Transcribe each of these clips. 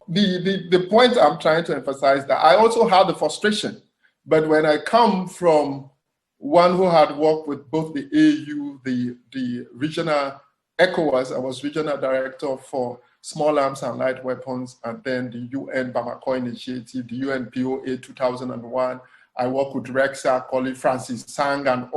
The point I'm trying to emphasize that I also had the frustration, but when I come from one who had worked with both the AU, the regional ECOWAS, I was regional director for small arms and light weapons, and then the UN Bamako Initiative, the UN POA 2001. I work with Rexa, colleague Francis Sang, and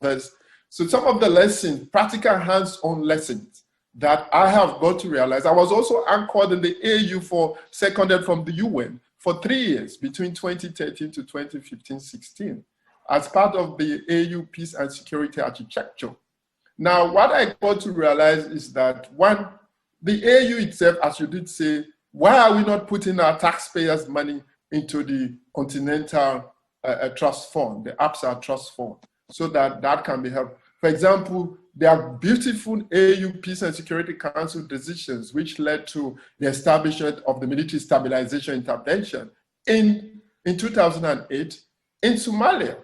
others. So some of the lessons, practical hands-on lessons that I have got to realize. I was also anchored in the AU for seconded from the UN for 3 years, between 2013 to 2015-16, as part of the AU Peace and Security Architecture. Now, what I got to realize is that, one, the AU itself, as you did say, why are we not putting our taxpayers' money into the Continental Trust Fund, the APSA Trust Fund, so that that can be helped? For example, there are beautiful AU Peace and Security Council decisions which led to the establishment of the Military Stabilization Intervention in 2008 in Somalia,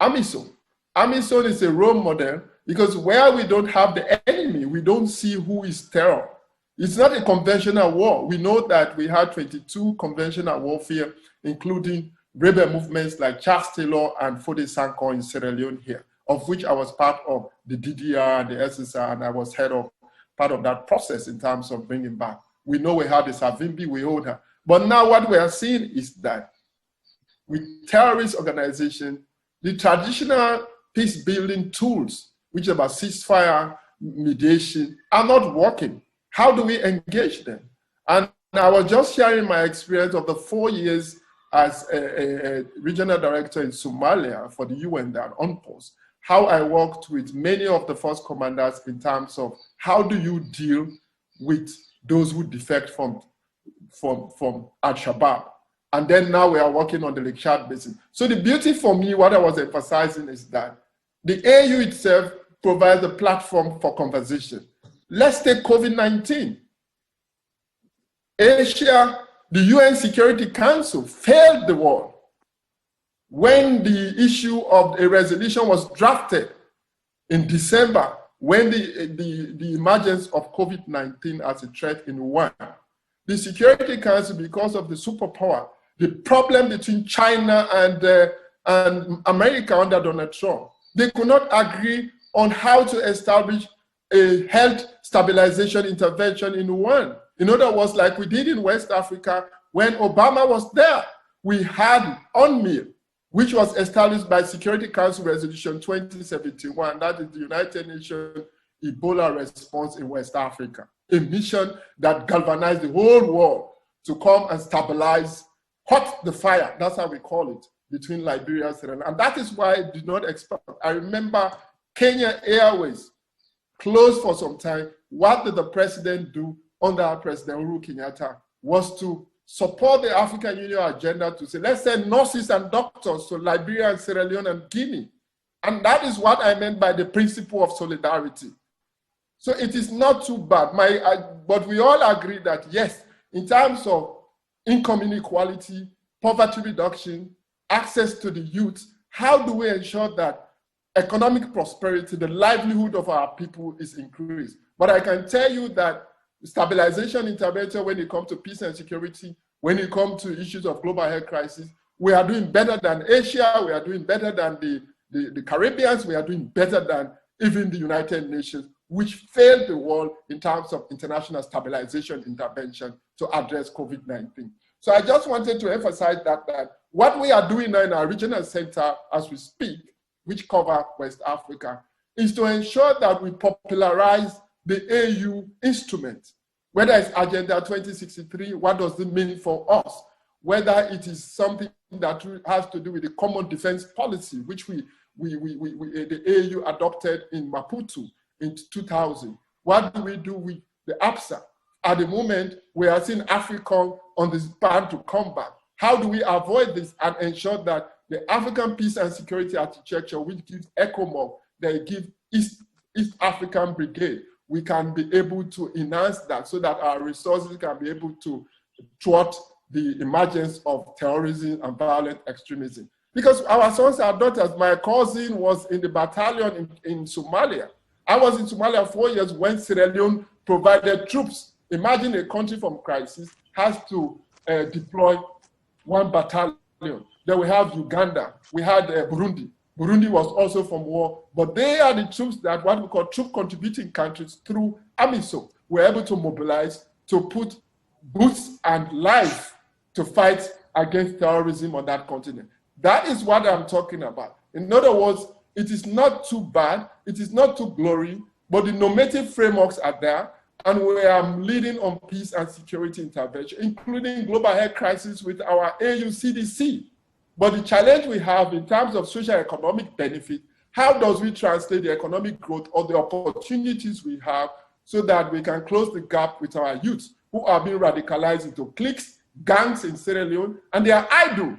AMISOM. AMISOM is a role model because where we don't have the enemy, we don't see who is terror. It's not a conventional war. We know that we had 22 conventional warfare, including rebel movements like Charles Taylor and Foday Sankoh in Sierra Leone here, of which I was part of the DDR and the SSR, and I was head of part of that process in terms of bringing back. We know we had the Savimbi, we hold her. But now what we are seeing is that with terrorist organization, the traditional peace-building tools, which are about ceasefire, mediation, are not working. How do we engage them? And I was just sharing my experience of the 4 years as a regional director in Somalia for the UN there on post, how I worked with many of the force commanders in terms of how do you deal with those who defect from Al-Shabaab. And then now we are working on the Lake Chad Basin. So the beauty for me, what I was emphasizing is that the AU itself provides a platform for conversation. Let's take COVID-19. Asia, the UN Security Council failed the world when the issue of a resolution was drafted in December, when the emergence of COVID-19 as a threat in Wuhan. The Security Council, because of the superpower, the problem between China and America under Donald Trump, they could not agree on how to establish a health stabilization intervention in Wuhan. In other words, like we did in West Africa, when Obama was there, we had UNMIL, which was established by Security Council Resolution 2071, that is the United Nations Ebola response in West Africa, a mission that galvanized the whole world to come and stabilize, hot the fire, that's how we call it, between Liberia and Sierra Leone. And that is why it did not expand. I remember Kenya Airways closed for some time. What did the president do under President Uhuru Kenyatta was to support the African Union agenda to say, let's send nurses and doctors to Liberia and Sierra Leone and Guinea. And that is what I meant by the principle of solidarity. So it is not too bad. But we all agree that, yes, in terms of income inequality, poverty reduction, access to the youth, how do we ensure that economic prosperity, the livelihood of our people is increased? But I can tell you that stabilization intervention, when it comes to peace and security, when it comes to issues of global health crisis, we are doing better than Asia, we are doing better than the Caribbeans, we are doing better than even the United Nations, which failed the world in terms of international stabilization intervention to address COVID-19. So I just wanted to emphasize that what we are doing now in our regional center as we speak, which cover West Africa, is to ensure that we popularize the AU instrument, whether it's Agenda 2063, what does it mean for us? Whether it is something that has to do with the common defense policy, which the AU adopted in Maputo in 2000. What do we do with the APSA? At the moment, we are seeing Africa on this path to come back. How do we avoid this and ensure that the African Peace and Security Architecture, which gives ECOMOG, they give East African Brigade, we can be able to enhance that so that our resources can be able to thwart the emergence of terrorism and violent extremism. Because our sons and daughters, my cousin was in the battalion in Somalia. I was in Somalia 4 years when Sierra Leone provided troops Imagine a country from crisis has to deploy 1 battalion. Then we have Uganda. We had Burundi. Burundi was also from war, but they are the troops that what we call troop contributing countries through AMISOM were able to mobilize to put boots and life to fight against terrorism on that continent. That is what I'm talking about. In other words, it is not too bad, it is not too glory, but the normative frameworks are there, and we are leading on peace and security intervention, including global health crisis with our AU CDC. But the challenge we have in terms of social economic benefit, how does we translate the economic growth or the opportunities we have so that we can close the gap with our youth who are being radicalized into cliques, gangs in Sierra Leone, and they are idle.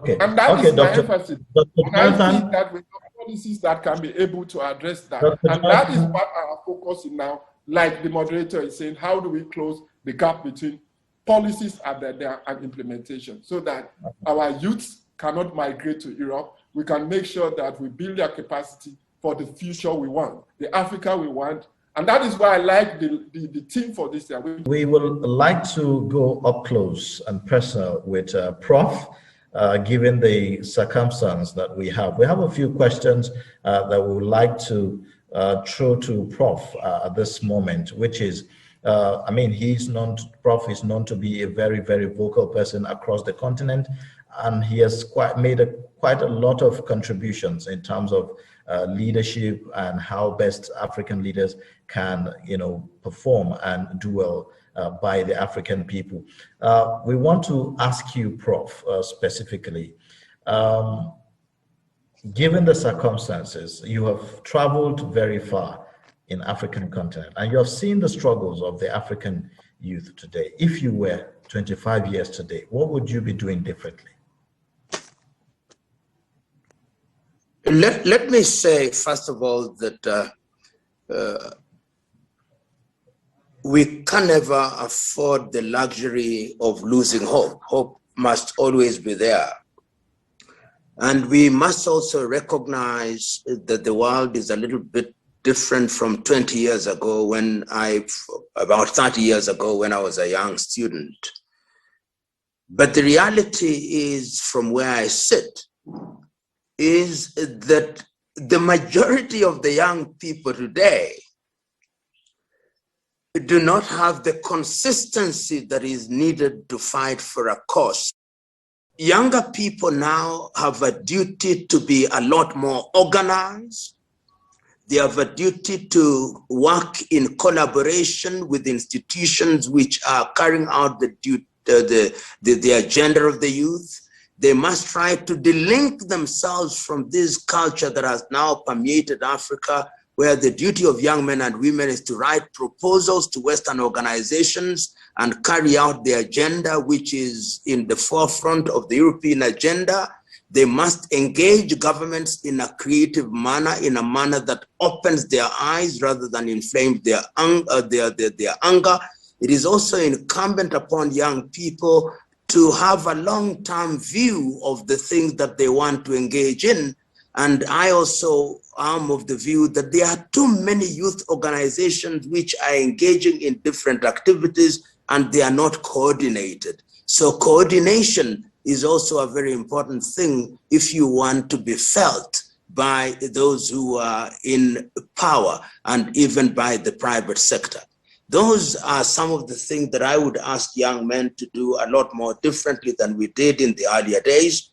Okay. And that is my emphasis. And I think that we have policies that can be able to address that. And that is what our focus is now, like the moderator is saying, how do we close the gap between policies are there and implementation so that our youths cannot migrate to Europe. We can make sure that we build their capacity for the future we want, the Africa we want. And that is why I like the theme for this year. We will like to go up close and personal with Prof, given the circumstance that we have. We have a few questions that we would like to throw to Prof at this moment, which is, I mean, Prof is known to be a very, very vocal person across the continent, and he has made quite a lot of contributions in terms of leadership and how best African leaders can, perform and do well by the African people. We want to ask you, Prof, specifically, given the circumstances, you have traveled very far in African continent, and you have seen the struggles of the African youth today. If you were 25 years today, what would you be doing differently? Let me say, first of all, that we can never afford the luxury of losing hope. Hope must always be there. And we must also recognize that the world is a little bit different from 20 years ago when about 30 years ago when I was a young student. But the reality is, from where I sit, is that the majority of the young people today do not have the consistency that is needed to fight for a cause. Younger people now have a duty to be a lot more organized. They have a duty to work in collaboration with institutions which are carrying out the agenda of the youth. They must try to delink themselves from this culture that has now permeated Africa, where the duty of young men and women is to write proposals to Western organizations and carry out the agenda which is in the forefront of the European agenda. They must engage governments in a creative manner, in a manner that opens their eyes rather than inflame their anger. It is also incumbent upon young people to have a long-term view of the things that they want to engage in. And I also am of the view that there are too many youth organizations which are engaging in different activities and they are not coordinated. So coordination is also a very important thing if you want to be felt by those who are in power and even by the private sector. Those are some of the things that I would ask young men to do a lot more differently than we did in the earlier days.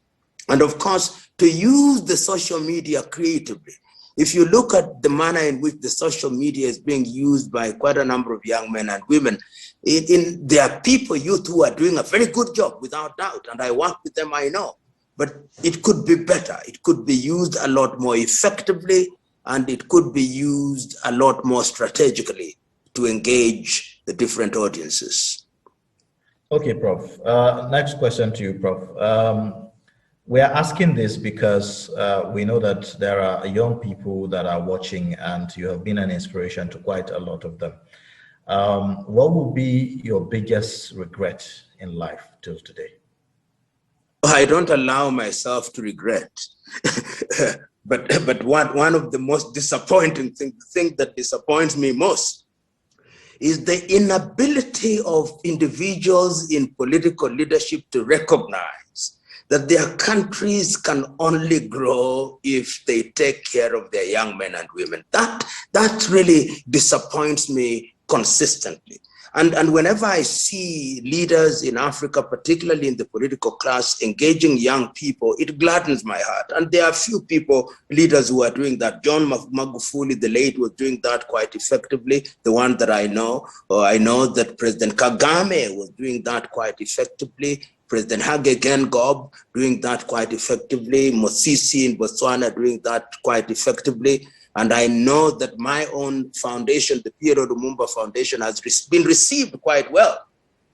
And of course, to use the social media creatively. If you look at the manner in which the social media is being used by quite a number of young men and women, there are people, youth, who are doing a very good job, without doubt, and I work with them, I know. But it could be better. It could be used a lot more effectively, and it could be used a lot more strategically to engage the different audiences. Okay, Prof. Next question to you, Prof. We are asking this because we know that there are young people that are watching and you have been an inspiration to quite a lot of them. What would be your biggest regret in life till today? I don't allow myself to regret. but one of the most disappointing things, the thing that disappoints me most, is the inability of individuals in political leadership to recognize that their countries can only grow if they take care of their young men and women. That really disappoints me consistently. And whenever I see leaders in Africa, particularly in the political class, engaging young people, it gladdens my heart. And there are few leaders who are doing that. John Magufuli, the late, was doing that quite effectively, the one that I know. I know that President Kagame was doing that quite effectively. President Hage Geingob doing that quite effectively. Mosisi in Botswana doing that quite effectively. And I know that my own foundation, the Pierre Lumumba Foundation, has been received quite well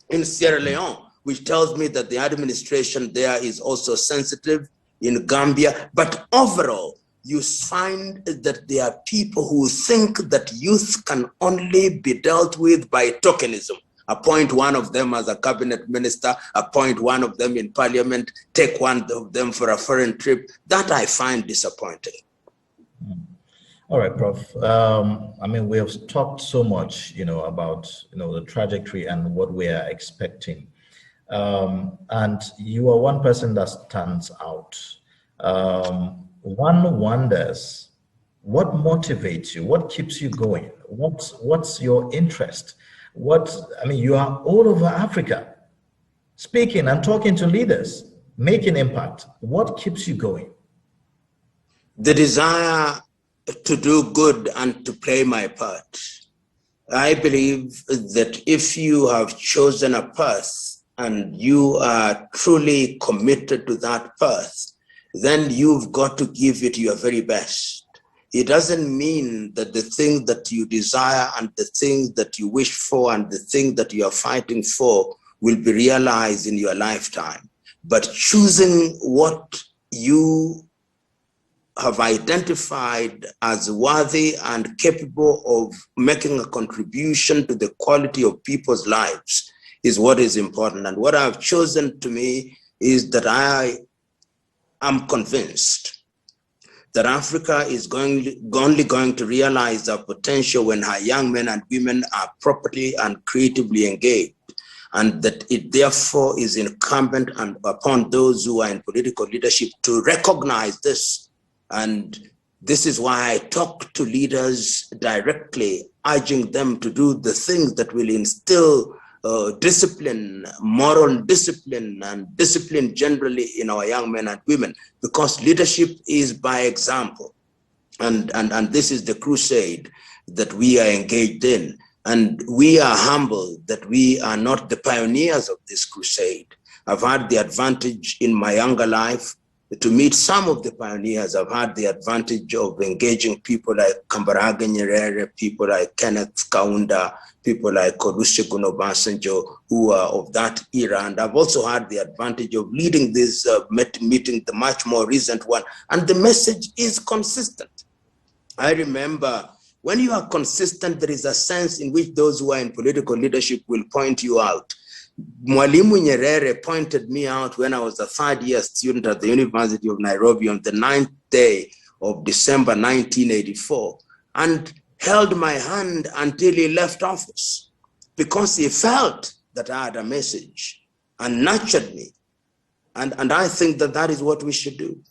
in Sierra Leone, which tells me that the administration there is also sensitive in Gambia. But overall, you find that there are people who think that youth can only be dealt with by tokenism. Appoint one of them as a cabinet minister, appoint one of them in parliament, take one of them for a foreign trip. That I find disappointing. All right, Prof. I mean, we have talked so much, about, the trajectory and what we are expecting. And you are one person that stands out. One wonders, what motivates you? What keeps you going? What's your interest? You are all over Africa, speaking and talking to leaders, making impact. What keeps you going? The desire to do good and to play my part. I believe that if you have chosen a path and you are truly committed to that path, then you've got to give it your very best. It doesn't mean that the thing that you desire and the thing that you wish for and the thing that you are fighting for will be realized in your lifetime. But choosing what you have identified as worthy and capable of making a contribution to the quality of people's lives is what is important. And what I've chosen to me is that I am convinced that Africa is only going to realize their potential when her young men and women are properly and creatively engaged, and that it therefore is incumbent upon those who are in political leadership to recognize this. And this is why I talk to leaders directly, urging them to do the things that will instill discipline, moral discipline, and discipline generally in our young men and women, because leadership is by example. And this is the crusade that we are engaged in. And we are humbled that we are not the pioneers of this crusade. I've had the advantage in my younger life to meet some of the pioneers. I've had the advantage of engaging people like Kambarage Nyerere, people like Kenneth Kaunda, people like Olusegun Obasanjo, who are of that era. And I've also had the advantage of leading this meeting, the much more recent one. And the message is consistent. I remember when you are consistent, there is a sense in which those who are in political leadership will point you out. Mwalimu Nyerere pointed me out when I was a third-year student at the University of Nairobi on the 9th day of December 1984, and held my hand until he left office, because he felt that I had a message and nurtured me. And I think that that is what we should do.